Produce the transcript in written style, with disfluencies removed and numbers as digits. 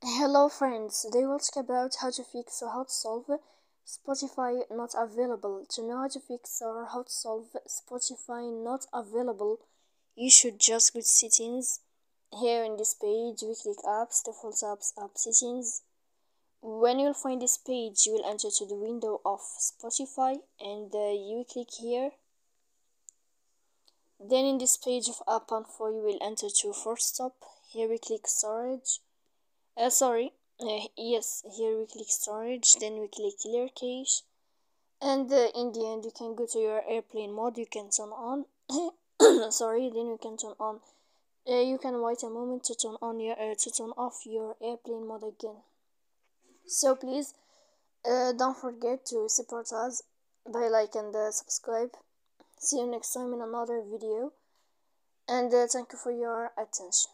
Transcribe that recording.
Hello friends, today we'll talk about how to fix or how to solve Spotify not available. To know how to fix or how to solve Spotify not available, you should just go to settings. Here in this page, we click apps, default apps, app settings. When you'll find this page, you will enter to the window of Spotify and you click here. Then in this page of app info, you will enter to force stop. Here we click storage. Yes, here we click storage, then we click clear cache, and in the end you can go to your airplane mode, you can turn on then you can turn on you can wait a moment to turn on your to turn off your airplane mode again. So please don't forget to support us by like and subscribe. See you next time in another video, and thank you for your attention.